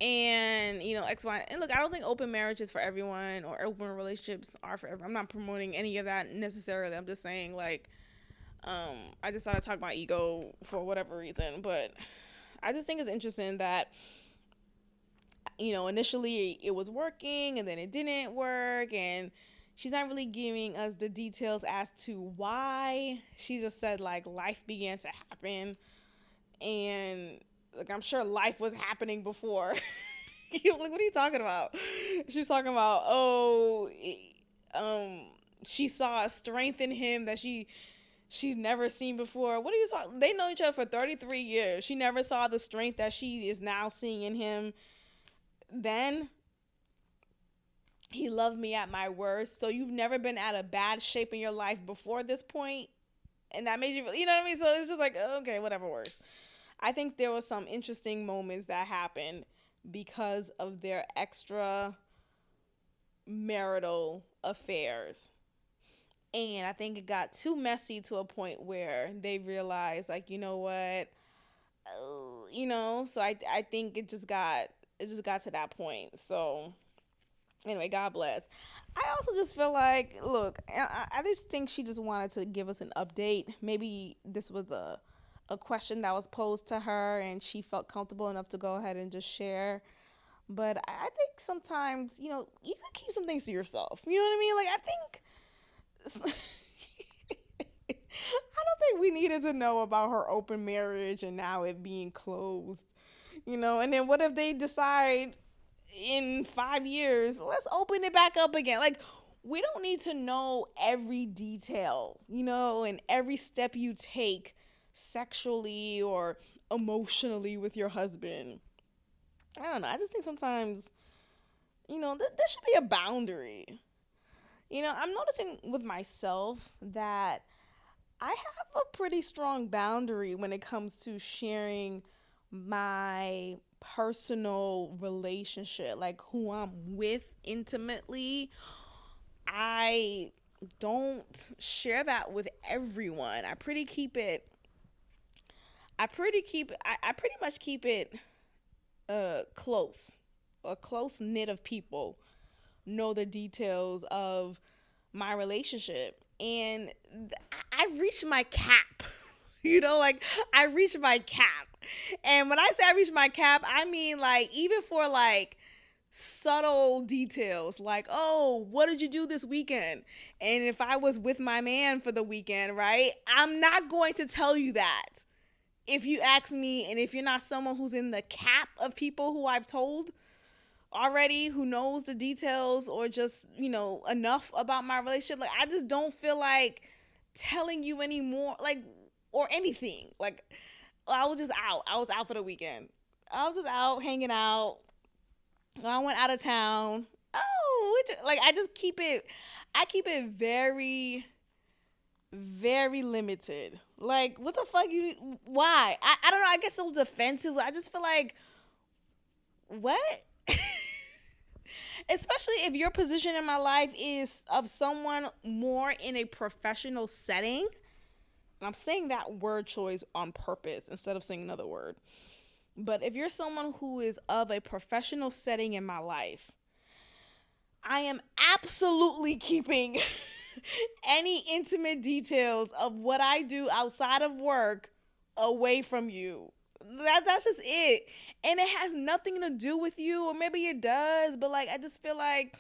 and X, Y, and look, I don't think open marriage is for everyone, or open relationships are for everyone. I'm not promoting any of that necessarily. I'm just saying, like, I just thought I'd talk about ego for whatever reason, but I just think it's interesting that initially it was working and then it didn't work, and she's not really giving us the details as to why. She just said, like, life began to happen, and like, I'm sure life was happening before. Like, what are you talking about? She's talking about, she saw a strength in him that she's never seen before. What are you talking? They know each other for 33 years. She never saw the strength that she is now seeing in him. Then he loved me at my worst. So you've never been at a bad shape in your life before this point, and that made you know what I mean? So it's just like, okay, whatever works. I think there were some interesting moments that happened because of their extra marital affairs. And I think it got too messy to a point where they realized, like, you know what? So I think it just got to that point. So anyway, God bless. I also just feel like, look, I just think she just wanted to give us an update. Maybe this was a question that was posed to her and she felt comfortable enough to go ahead and just share. But I think sometimes, you can keep some things to yourself. You know what I mean? Like, I think I don't think we needed to know about her open marriage and now it being closed. And then what if they decide in 5 years, let's open it back up again? Like, we don't need to know every detail, and every step you take sexually or emotionally with your husband. I don't know. I just think sometimes, there should be a boundary. I'm noticing with myself that I have a pretty strong boundary when it comes to sharing my personal relationship, like who I'm with intimately. I don't share that with everyone. I pretty much keep it close. A close knit of people know the details of my relationship, and I reached my cap. Like, I reached my cap. And when I say I reached my cap, I mean, like, even for, like, subtle details, like, oh, what did you do this weekend? And if I was with my man for the weekend, right, I'm not going to tell you that if you ask me, and if you're not someone who's in the cap of people who I've told already, who knows the details, or just, enough about my relationship. Like, I just don't feel like telling you anymore, like, or anything. Like, I was just out. I was out for the weekend. I was just out hanging out. I went out of town. Like, I keep it very, very limited. Like, what the fuck why? I don't know. I guess it was offensive. I just feel like, what? Especially if your position in my life is of someone more in a professional setting. And I'm saying that word choice on purpose instead of saying another word. But if you're someone who is of a professional setting in my life, I am absolutely keeping any intimate details of what I do outside of work away from you. That's just it. And it has nothing to do with you, or maybe it does, but, like, I just feel like,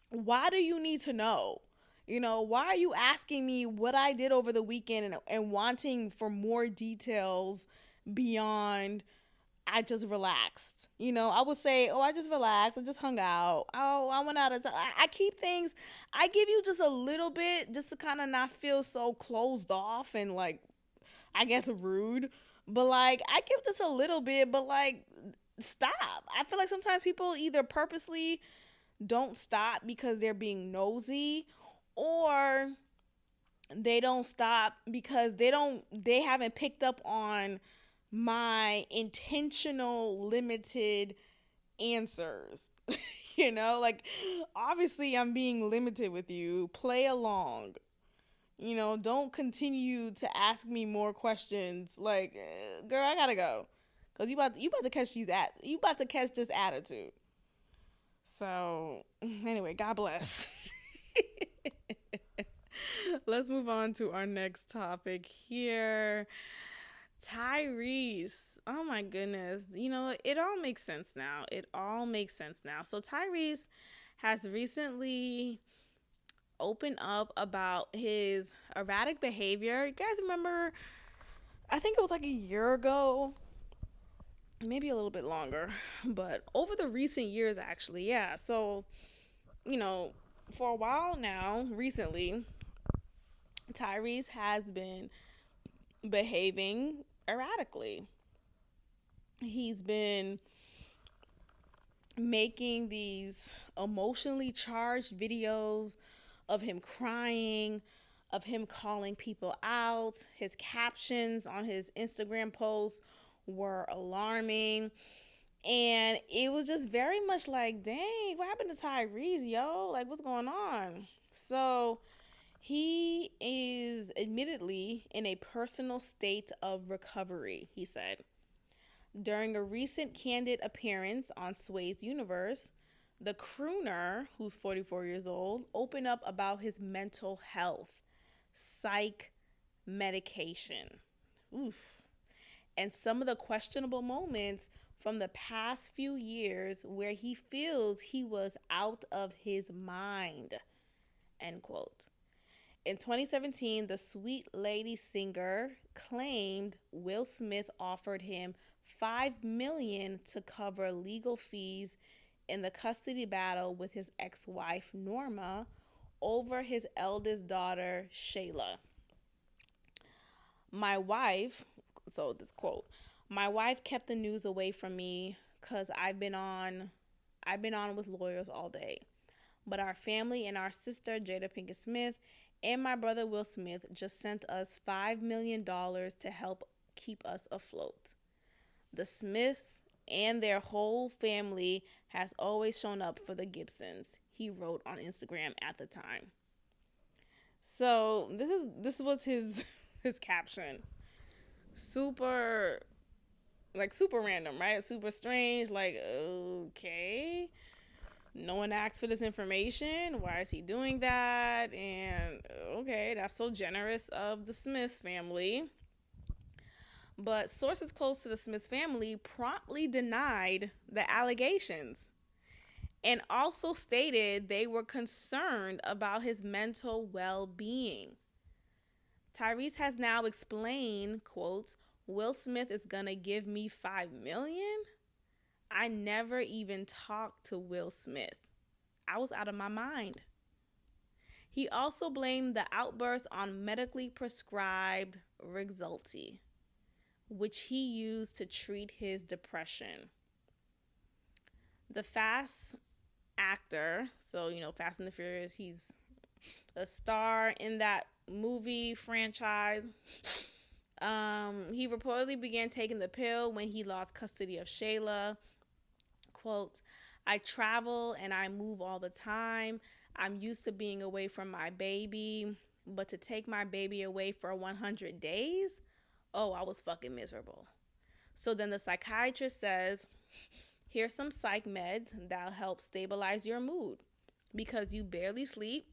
why do you need to know? Why are you asking me what I did over the weekend, and wanting for more details beyond I just relaxed. I would say, oh, I just relaxed. I just hung out. Oh, I went out of time. I keep things, I give you just a little bit just to kind of not feel so closed off and like, I guess rude. But like, I give just a little bit, but like, stop. I feel like sometimes people either purposely don't stop because they're being nosy, or they don't stop because they haven't picked up on my intentional limited answers. Like, obviously I'm being limited with you. Play along. Don't continue to ask me more questions. Like, girl, I gotta go, cause you about to catch you about to catch this attitude. So anyway, God bless. Let's move on to our next topic here. Tyrese. Oh my goodness. It all makes sense now. It all makes sense now. So Tyrese has recently opened up about his erratic behavior. You guys remember, I think it was like a year ago, maybe a little bit longer, but over the recent years, actually. Yeah. So, you know, for a while now, recently, Tyrese has been behaving erratically. He's been making these emotionally charged videos of him crying, of him calling people out. His captions on his Instagram posts were alarming. And it was just very much like, dang, what happened to Tyrese, yo? Like, what's going on? So he is admittedly in a personal state of recovery, he said. During a recent candid appearance on Sway's Universe, the crooner, who's 44 years old, opened up about his mental health, psych medication, oof, and some of the questionable moments from the past few years where he feels he was out of his mind, end quote. In 2017, the Sweet Lady singer claimed Will Smith offered him $5 million to cover legal fees in the custody battle with his ex-wife Norma over his eldest daughter Shayla. My wife, so this quote, my wife kept the news away from me cuz I've been on with lawyers all day. But our family and our sister Jada Pinkett Smith and my brother Will Smith just sent us $5 million to help keep us afloat. The Smiths and their whole family has always shown up for the Gibsons, he wrote on Instagram at the time. So this was his his caption. Super, like, super random, right? Super strange. Like, okay, no one asked for this information. Why is he doing that? And okay, that's so generous of the Smith family. But sources close to the Smith family promptly denied the allegations and also stated they were concerned about his mental well-being. Tyrese has now explained, quote, Will Smith is gonna give me $5 million? I never even talked to Will Smith. I was out of my mind. He also blamed the outburst on medically prescribed Rexulti, which he used to treat his depression. The Fast actor, so, Fast and the Furious, he's a star in that movie franchise. He reportedly began taking the pill when he lost custody of Shayla. Quote, I travel and I move all the time. I'm used to being away from my baby, but to take my baby away for 100 days? Oh, I was fucking miserable. So then the psychiatrist says, here's some psych meds that'll help stabilize your mood because you barely sleep,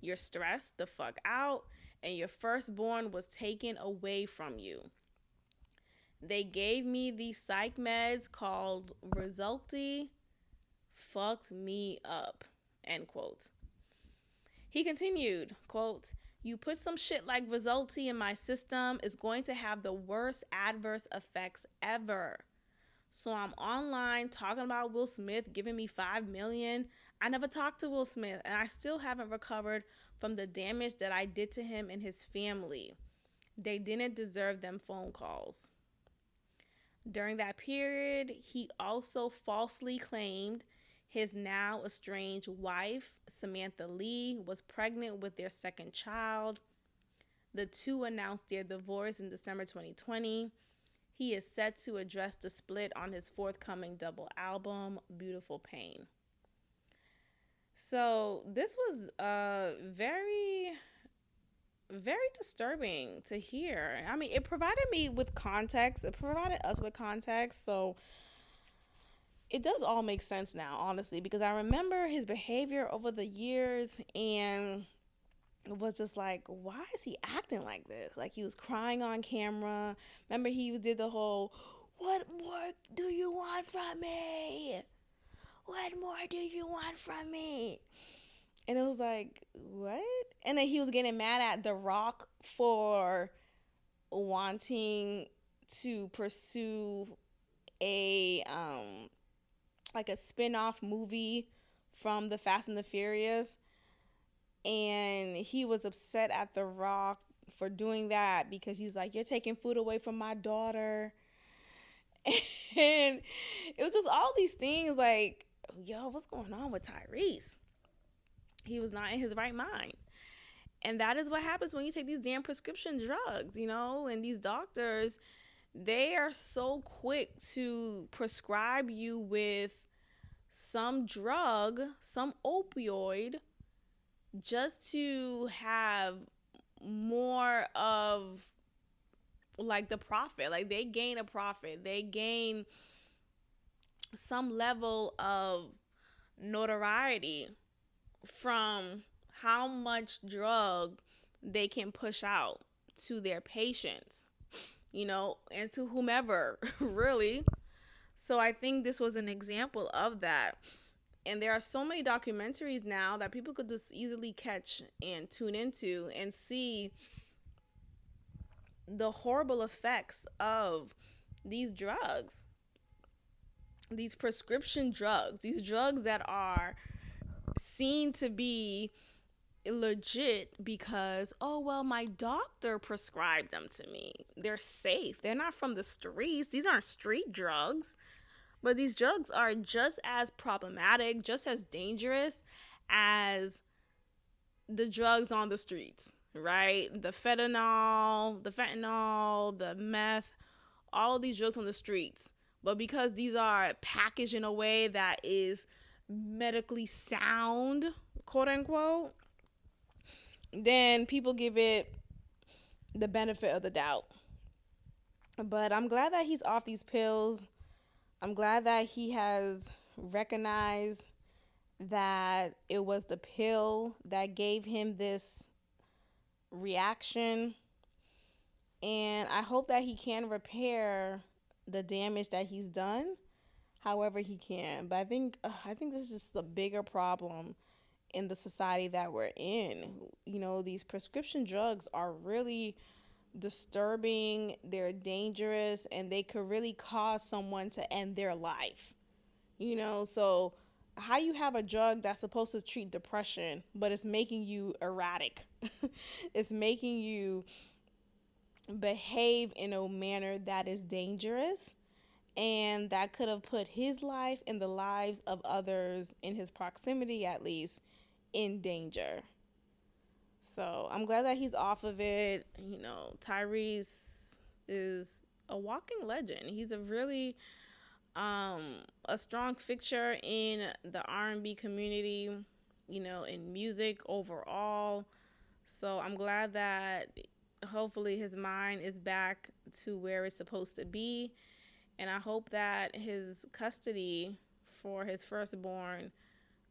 you're stressed the fuck out, and your firstborn was taken away from you. They gave me these psych meds called Rexulti. Fucked me up, end quote. He continued, quote, You put some shit like Resulti in my system, is going to have the worst adverse effects ever. So I'm online talking about Will Smith giving me $5 million. I never talked to Will Smith, and I still haven't recovered from the damage that I did to him and his family. They didn't deserve them phone calls. During that period, he also falsely claimed his now estranged wife, Samantha Lee, was pregnant with their second child. The two announced their divorce in December 2020. He is set to address the split on his forthcoming double album, Beautiful Pain. So this was very, very disturbing to hear. I mean, it provided me with context. It provided us with context. So it does all make sense now, honestly, because I remember his behavior over the years, and it was just like, why is he acting like this? Like, he was crying on camera. Remember, he did the whole, what more do you want from me? What more do you want from me? And it was like, what? And then he was getting mad at The Rock for wanting to pursue a like a spin-off movie from the Fast and the Furious. And he was upset at The Rock for doing that because he's like, you're taking food away from my daughter. And it was just all these things like, yo, what's going on with Tyrese? He was not in his right mind. And that is what happens when you take these damn prescription drugs, you know, and these doctors, they are so quick to prescribe you with some drug, some opioid, just to have more of like the profit. Like, they gain a profit. They gain some level of notoriety from how much drug they can push out to their patients, you know, and to whomever, really. So I think this was an example of that. And there are so many documentaries now that people could just easily catch and tune into and see the horrible effects of these drugs, these prescription drugs, these drugs that are seen to be legit because, oh, well, my doctor prescribed them to me. They're safe. They're not from the streets. These aren't street drugs. But these drugs are just as problematic, just as dangerous as the drugs on the streets, right? The fentanyl, the meth, all of these drugs on the streets. But because these are packaged in a way that is medically sound, quote unquote, then people give it the benefit of the doubt. But I'm glad that he's off these pills. I'm glad that he has recognized that it was the pill that gave him this reaction. And I hope that he can repair the damage that he's done however he can. But I think this is just a bigger problem in the society that we're in. You know, these prescription drugs are really disturbing, they're dangerous, and they could really cause someone to end their life. You know, so how you have a drug that's supposed to treat depression, but it's making you erratic. It's making you behave in a manner that is dangerous, and that could have put his life and the lives of others in his proximity, at least, in danger. So I'm glad that he's off of it. You know, Tyrese is a walking legend. He's a really a strong fixture in the R&B community, you know, in music overall. So I'm glad that hopefully his mind is back to where it's supposed to be. And I hope that his custody for his firstborn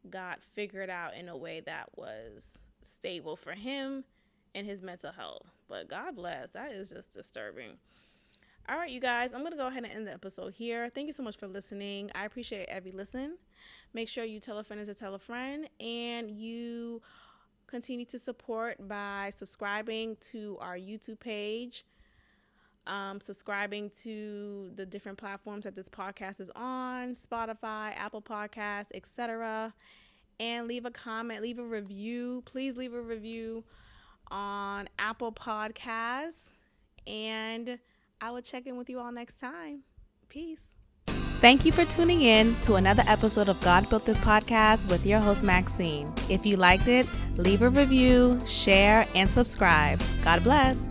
got figured out in a way that was stable for him and his mental health. But God bless. That is just disturbing. All right, you guys, I'm going to go ahead and end the episode here. Thank you so much for listening. I appreciate every listen. Make sure you tell a friend to tell a friend, and you continue to support by subscribing to our YouTube page, subscribing to the different platforms that this podcast is on, Spotify, Apple Podcasts, etc. And leave a comment, leave a review. Please leave a review on Apple Podcasts. And I will check in with you all next time. Peace. Thank you for tuning in to another episode of God Built This Podcast with your host, Maxine. If you liked it, leave a review, share, and subscribe. God bless.